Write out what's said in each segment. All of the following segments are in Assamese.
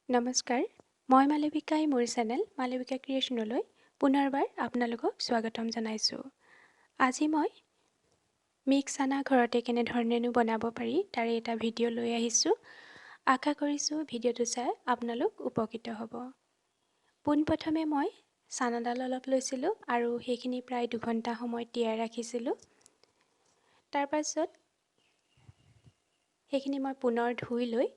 নমস্কাৰ, মই মালবিকাই মোৰ চেনেল মালবিকা ক্ৰিয়েশ্যনলৈ পুনৰবাৰ আপোনালোকক স্বাগতম জনাইছোঁ। আজি মই মিক্স চানা ঘৰতে কেনেধৰণেনো বনাব পাৰি তাৰে এটা ভিডিঅ' লৈ আহিছোঁ। আশা কৰিছোঁ ভিডিঅ'টো চাই আপোনালোক উপকৃত হ'ব। পোনপ্ৰথমে মই চানাডাল অলপ লৈছিলোঁ আৰু সেইখিনি প্ৰায় 2 ঘণ্টা সময় তিয়াই ৰাখিছিলোঁ। তাৰ পাছত সেইখিনি মই পুনৰ ধুই লৈ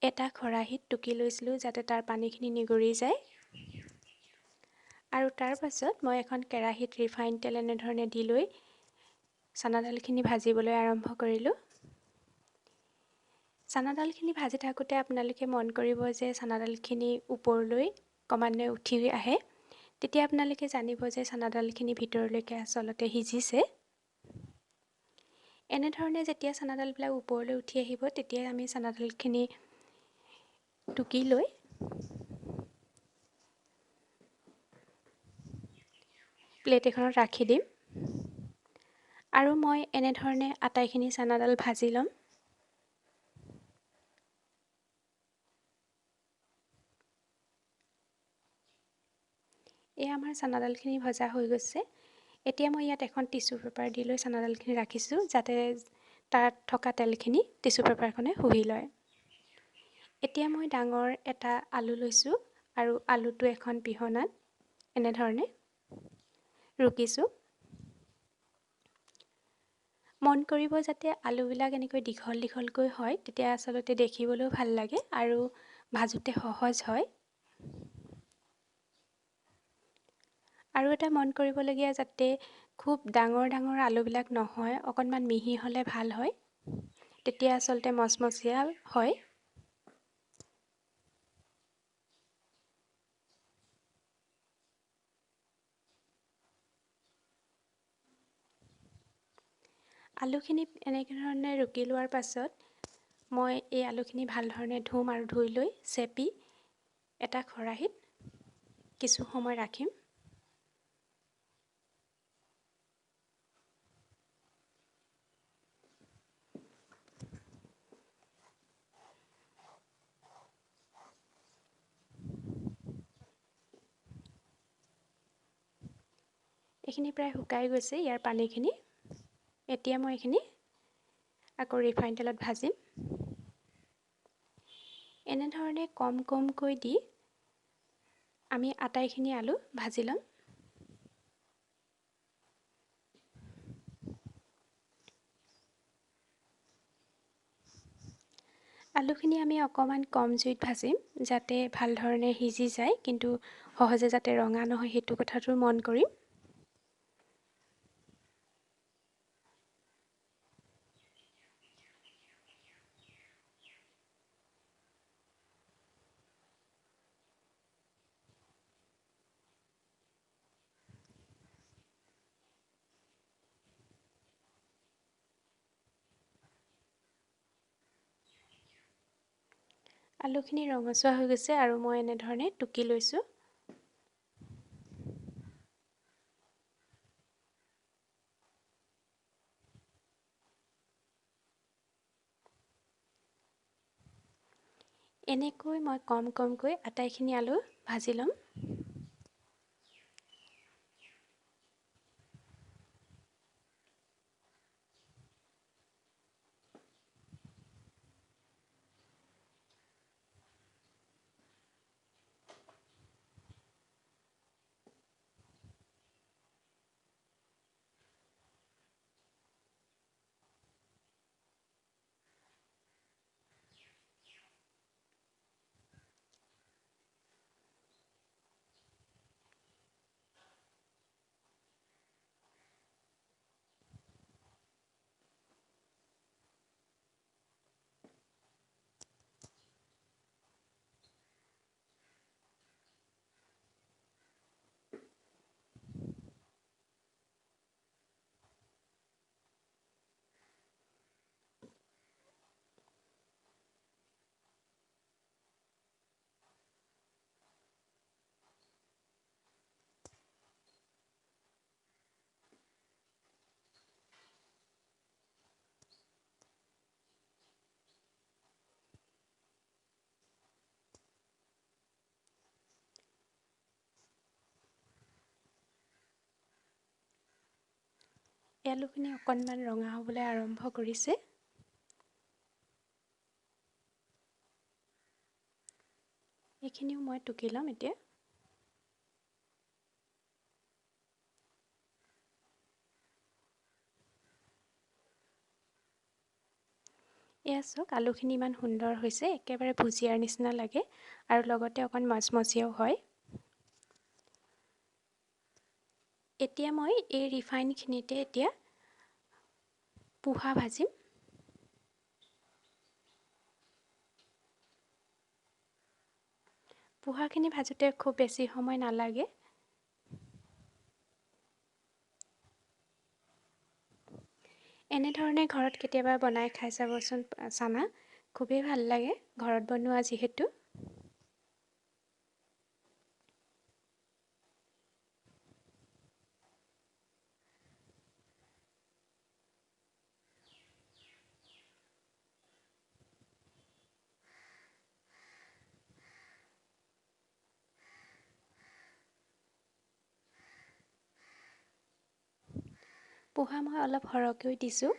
এটা খৰাহিত টুকি লৈছিলোঁ যাতে তাৰ পানীখিনি নিগৰি যায়। আৰু তাৰ পাছত মই এখন কেৰাহীত ৰিফাইন তেল এনেধৰণে দি লৈ চানাডালখিনি ভাজিবলৈ আৰম্ভ কৰিলোঁ। চানাডালখিনি ভাজি থাকোঁতে আপোনালোকে মন কৰিব যে চানাডালখিনি ওপৰলৈ ক্ৰমান্বয়ে উঠি আহে। তেতিয়া আপোনালোকে জানিব যে চানাডালখিনি ভিতৰলৈকে আচলতে সিজিছে। এনেধৰণে যেতিয়া চানাডালবিলাক ওপৰলৈ উঠি আহিব তেতিয়া আমি চানাডালখিনি টুকি লৈ প্লেট এখনত ৰাখি দিম আৰু মই এনেধৰণে আটাইখিনি চানাডাল ভাজি ল'ম। আমাৰ চানাডালখিনি ভজা হৈ গৈছে। এতিয়া মই ইয়াত এখন টিশ্যু পেপাৰ দি লৈ চানাডালখিনি ৰাখিছোঁ যাতে তাত থকা তেলখিনি টিশ্যু পেপাৰখনে শুহি লয়। এতিয়া মই ডাঙৰ এটা আলু লৈছোঁ আৰু আলুটো এখন পিহনাত এনেধৰণে ৰুকিছোঁ। মন কৰিব যাতে আলুবিলাক এনেকৈ দীঘল দীঘলকৈ হয়, তেতিয়া আচলতে দেখিবলৈও ভাল লাগে আৰু ভাজোতে সহজ হয়। আৰু এটা মন কৰিবলগীয়া যাতে খুব ডাঙৰ ডাঙৰ আলুবিলাক নহয়, অকণমান মিহি হ'লে ভাল হয়, তেতিয়া আচলতে মচমচীয়া হয়। আলুখিনি এনেধৰণে ৰুকি লোৱাৰ পাছত মই এই আলুখিনি ভালধৰণে ধুম আৰু ধুই লৈ চেপি এটা খৰাহিত কিছু সময় ৰাখিম। এইখিনি প্ৰায় শুকাই গৈছে ইয়াৰ পানীখিনি। এতিয়া মই এইখিনি আকৌ ৰিফাইন তেলত ভাজিম। এনেধৰণে কম কমকৈ দি আমি আটাইখিনি আলু ভাজি ল'ম। আলুখিনি আমি অকণমান কম জুইত ভাজিম যাতে ভালধৰণে সিজি যায়, কিন্তু সহজে যাতে ৰঙা নহয় সেইটো কথাটো মন কৰিম। আলুখিনি ৰঙচুৱা হৈ গৈছে আৰু মই এনেধৰণে টুকি লৈছোঁ। এনেকৈ মই কম কমকৈ আটাইখিনি আলু ভাজি ল'ম। আলুখিনি অকণমান ৰঙা হ'বলৈ আৰম্ভ কৰিছে। এইখিনিও মই টুকি ল'ম এতিয়া। এয়া চাওক আলুখিনি ইমান সুন্দৰ হৈছে, একেবাৰে ভুজিয়াৰ নিচিনা লাগে আৰু লগতে অকণ মচমচীয়াও হয়। এতিয়া মই এই ৰিফাইনখিনিতে এতিয়া পোহা ভাজিম। পোহাখিনি ভাজোঁতে খুব বেছি সময় নালাগে। এনেধৰণে ঘৰত কেতিয়াবা বনাই খাই চাবচোন চানা, খুবেই ভাল লাগে ঘৰত বনোৱা যিহেতু। পোহা মই অলপ সৰহকৈ দিছোঁ।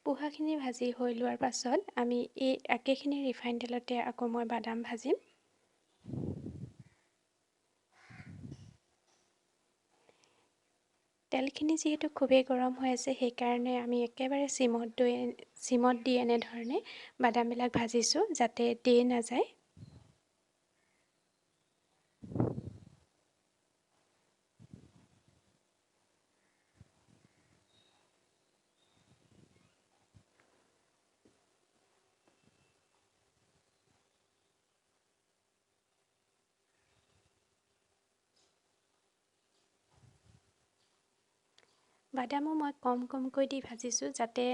পোহাখিনি ভাজি হৈ লোৱাৰ পাছত আমি এই একেখিনি ৰিফাইন তেলতে আকৌ মই বাদাম ভাজিম। তেলখিনি যিহেতু খুবেই গৰম হৈ আছে, সেইকাৰণে আমি একেবাৰে চিমত দি এনেধৰণে বাদামবিলাক ভাজিছোঁ যাতে দেই নাযায়। বাদামো মই কমকৈ দি ভাজিছোঁ যাতে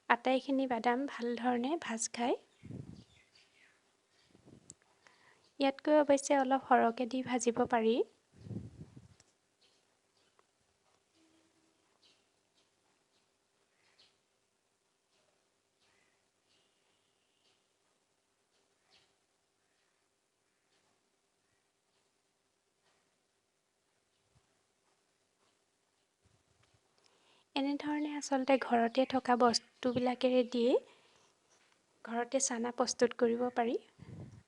আটাইখিনি বাদাম ভাল ধৰণে ভাজ খায়। ইয়াতকৈ অৱশ্যে অলপ সৰহকৈ দি ভাজিব পাৰি। এনেধৰণে আচলতে ঘৰতে থকা বস্তুবিলাকেৰে দিয়ে ঘৰতে চানা প্ৰস্তুত কৰিব পাৰি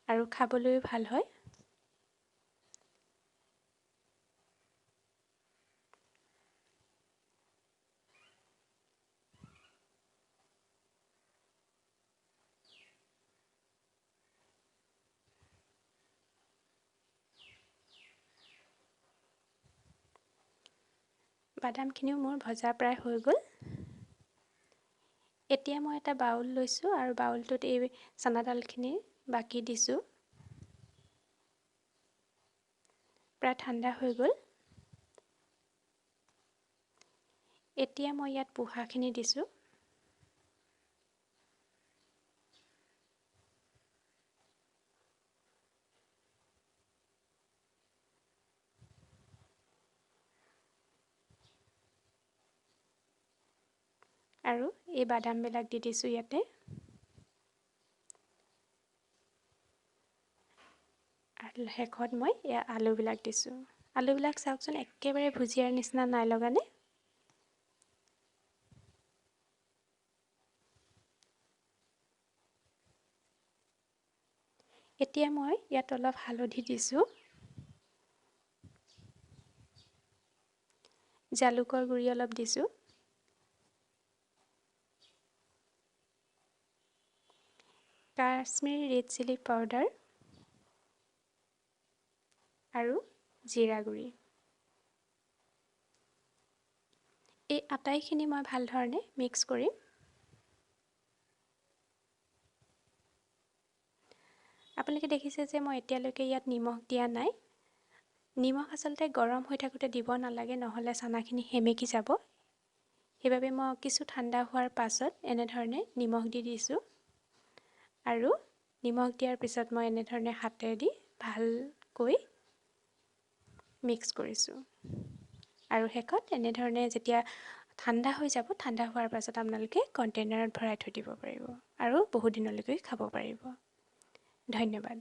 আৰু খাবলৈও ভাল হয়। বাদামখিনিও মোৰ ভজা প্ৰায় হৈ গ'ল। এতিয়া মই এটা বাউল লৈছোঁ আৰু বাউলটোত এই চানাডালখিনি বাকি দিছোঁ। প্ৰায় ঠাণ্ডা হৈ গ'ল। এতিয়া মই ইয়াত পোহাখিনি দিছোঁ। আৰু এই বাদামবিলাক দি দিছোঁ ইয়াতে। আৰু শেষত মই এয়া আলুবিলাক দিছোঁ। আলুবিলাক চাওকচোন একেবাৰে ভুজিয়াৰ নিচিনা নাই লগানে? এতিয়া মই ইয়াত অলপ হালধি দিছোঁ। জালুকৰ গুড়ি অলপ দিছোঁ। কাশ্মীৰী ৰেড চিলি পাউডাৰ আৰু জিৰা গুড়ি। এই আটাইখিনি মই ভাল ধৰণে মিক্স কৰিম। আপোনালোকে দেখিছে যে মই এতিয়ালৈকে ইয়াত নিমখ দিয়া নাই। নিমখ আচলতে গৰম হৈ থাকোঁতে দিব নালাগে, নহ'লে চানাখিনি সেমেকি যাব। সেইবাবে মই কিছু ঠাণ্ডা হোৱাৰ পাছত এনেধৰণে নিমখ দি দিছোঁ আৰু নিমখ দিয়াৰ পিছত মই এনেধৰণে হাতেদি ভালকৈ মিক্স কৰিছোঁ আৰু শেষত এনেধৰণে যেতিয়া ঠাণ্ডা হৈ যাব ঠাণ্ডা হোৱাৰ পাছত আপোনালোকে কণ্টেইনাৰত ভৰাই থৈ দিব পাৰিব আৰু বহু দিনলৈকে খাব পাৰিব। ধন্যবাদ।